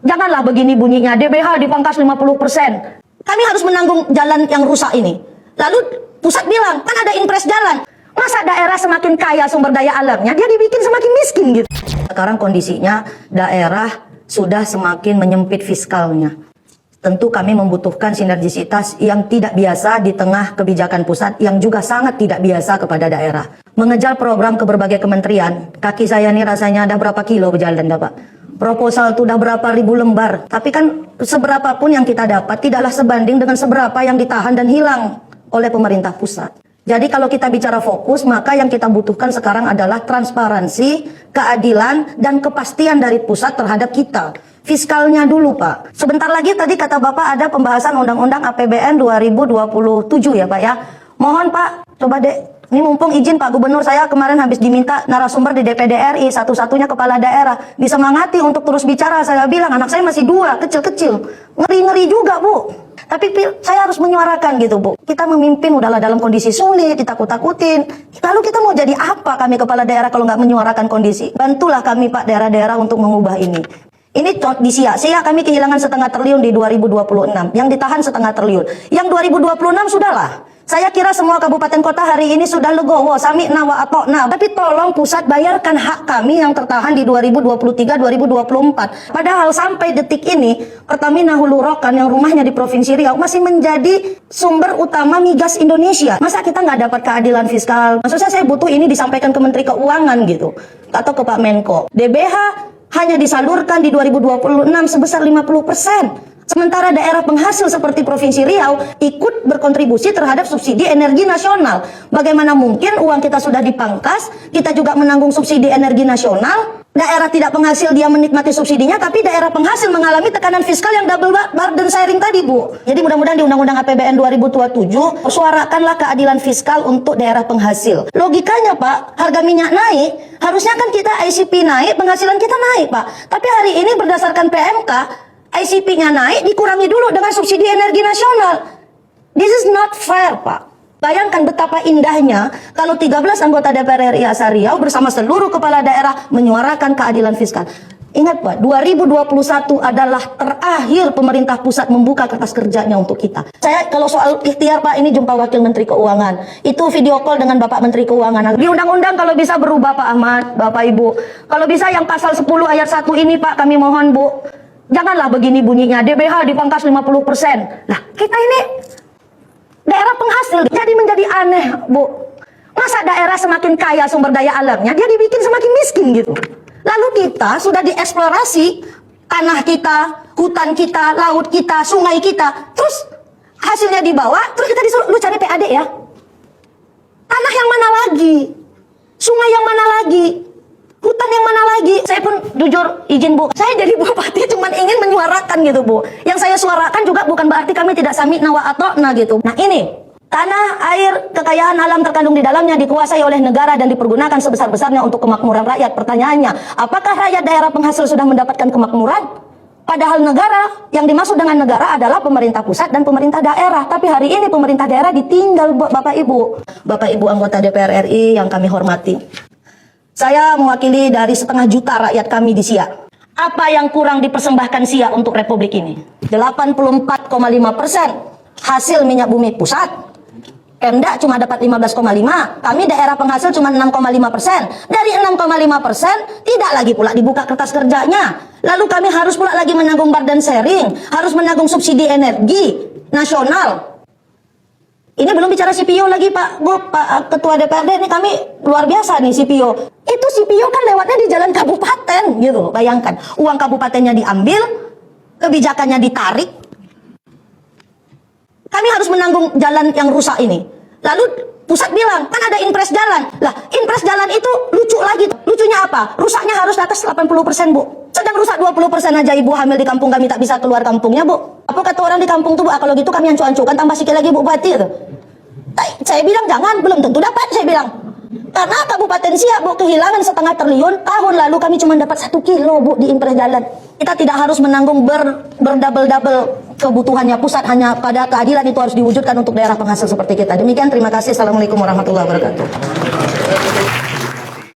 Janganlah begini bunyinya, DBH dipangkas 50%. Kami harus menanggung jalan yang rusak ini. Lalu pusat bilang, kan ada impres jalan. Masa daerah semakin kaya sumber daya alamnya, dia dibikin semakin miskin gitu. Sekarang kondisinya daerah sudah semakin menyempit fiskalnya. Tentu kami membutuhkan sinergisitas yang tidak biasa di tengah kebijakan pusat yang juga sangat tidak biasa kepada daerah. Mengejar program ke berbagai kementerian, kaki saya ini rasanya ada berapa kilo berjalan, Pak. Proposal itu udah berapa ribu lembar. Tapi kan seberapa pun yang kita dapat tidaklah sebanding dengan seberapa yang ditahan dan hilang oleh pemerintah pusat. Jadi kalau kita bicara fokus, maka yang kita butuhkan sekarang adalah transparansi, keadilan, dan kepastian dari pusat terhadap kita. Fiskalnya dulu, Pak. Sebentar lagi tadi kata Bapak ada pembahasan Undang-Undang APBN 2027 ya, Pak ya. Mohon Pak, coba deh. Ini mumpung izin Pak Gubernur, saya kemarin habis diminta narasumber di DPD RI, satu-satunya kepala daerah. Disemangati untuk terus bicara, saya bilang anak saya masih 2, kecil-kecil. Ngeri-ngeri juga, Bu. Tapi saya harus menyuarakan gitu, Bu. Kita memimpin udahlah dalam kondisi sulit, ditakut-takutin. Lalu kita mau jadi apa kami kepala daerah kalau nggak menyuarakan kondisi? Bantulah kami Pak daerah-daerah untuk mengubah ini. Ini di Sia kami kehilangan 0,5 triliun di 2026. Yang ditahan 0,5 triliun. Yang 2026 sudahlah. Saya kira semua kabupaten kota hari ini sudah legowo, sami'na wa ata'na. Tapi tolong pusat bayarkan hak kami yang tertahan di 2023-2024. Padahal sampai detik ini, Pertamina Hulu Rokan yang rumahnya di Provinsi Riau masih menjadi sumber utama migas Indonesia. Masa kita nggak dapat keadilan fiskal? Maksudnya saya butuh ini disampaikan ke Menteri Keuangan gitu. Atau ke Pak Menko. DBH hanya disalurkan di 2026 sebesar 50%. Sementara daerah penghasil seperti Provinsi Riau ikut berkontribusi terhadap subsidi energi nasional. Bagaimana mungkin uang kita sudah dipangkas, kita juga menanggung subsidi energi nasional, daerah tidak penghasil dia menikmati subsidinya, tapi daerah penghasil mengalami tekanan fiskal yang double burden sharing tadi, Bu. Jadi mudah-mudahan di Undang-Undang APBN 2027, suarakanlah keadilan fiskal untuk daerah penghasil. Logikanya, Pak, harga minyak naik, harusnya kan kita ICP naik, penghasilan kita naik, Pak. Tapi hari ini berdasarkan PMK, ICP-nya naik, dikurangi dulu dengan subsidi energi nasional. This is not fair, Pak. Bayangkan betapa indahnya kalau 13 anggota DPR RI asal Riau bersama seluruh kepala daerah menyuarakan keadilan fiskal. Ingat, Pak, 2021 adalah terakhir pemerintah pusat membuka kertas kerjanya untuk kita. Saya kalau soal ikhtiar, Pak, ini jumpa Wakil Menteri Keuangan. Itu video call dengan Bapak Menteri Keuangan. Di undang-undang kalau bisa berubah, Pak Ahmad, Bapak Ibu. Kalau bisa yang pasal 10 ayat 1 ini, Pak, kami mohon, Bu. Janganlah begini bunyinya, DBH dipangkas 50%. Nah, kita ini daerah penghasil, jadi menjadi aneh, Bu. Masa daerah semakin kaya sumber daya alamnya, dia dibikin semakin miskin gitu. Lalu kita sudah dieksplorasi, tanah kita, hutan kita, laut kita, sungai kita, terus hasilnya dibawa, terus kita disuruh, lu cari PAD ya. Tanah yang mana lagi? Sungai yang mana lagi? Hutan yang mana lagi? Saya pun jujur izin, Bu, saya jadi bupati cuma ingin menyuarakan gitu, Bu. Yang saya suarakan juga bukan berarti kami tidak sami'na wa ata'na gitu. Nah ini, tanah, air, kekayaan alam terkandung di dalamnya dikuasai oleh negara dan dipergunakan sebesar-besarnya untuk kemakmuran rakyat. Pertanyaannya, apakah rakyat daerah penghasil sudah mendapatkan kemakmuran? Padahal negara, yang dimaksud dengan negara adalah pemerintah pusat dan pemerintah daerah. Tapi hari ini pemerintah daerah ditinggal, Bapak Ibu. Bapak Ibu anggota DPR RI yang kami hormati. Saya mewakili dari 500 juta rakyat kami di Sia. Apa yang kurang dipersembahkan Sia untuk Republik ini? 84,5% hasil minyak bumi pusat. Pemda cuma dapat 15,5%. Kami daerah penghasil cuma 6,5%. Dari 6,5% tidak lagi pula dibuka kertas kerjanya. Lalu kami harus pula lagi menanggung burden sharing, harus menanggung subsidi energi nasional. Ini belum bicara CPO lagi, Pak, Bu, Pak Ketua DPRD, ini kami luar biasa nih CPO. Itu CPO kan lewatnya di jalan kabupaten gitu. Bayangkan, uang kabupatennya diambil, kebijakannya ditarik. Kami harus menanggung jalan yang rusak ini. Lalu pusat bilang, kan ada impres jalan. Lah, impres jalan itu lucu lagi. Lucunya apa? Rusaknya harus di atas 80%, Bu. Sedang rusak 20% aja ibu hamil di kampung kami tak bisa keluar kampungnya, Bu. Apa kata orang di kampung tuh, Bu? Kalau gitu kami ancu-ancukan tambah sikit lagi, Bu Bupati gitu. Saya bilang jangan, belum tentu dapat, saya bilang. Karena Kabupaten Siak, Bu, kehilangan 0,5 triliun. Tahun lalu kami cuma dapat 1 kilo, Bu, di impres jalan. Kita tidak harus menanggung berdouble-double kebutuhannya pusat, hanya pada keadilan itu harus diwujudkan untuk daerah penghasil seperti kita. Demikian, terima kasih. Assalamualaikum warahmatullahi wabarakatuh.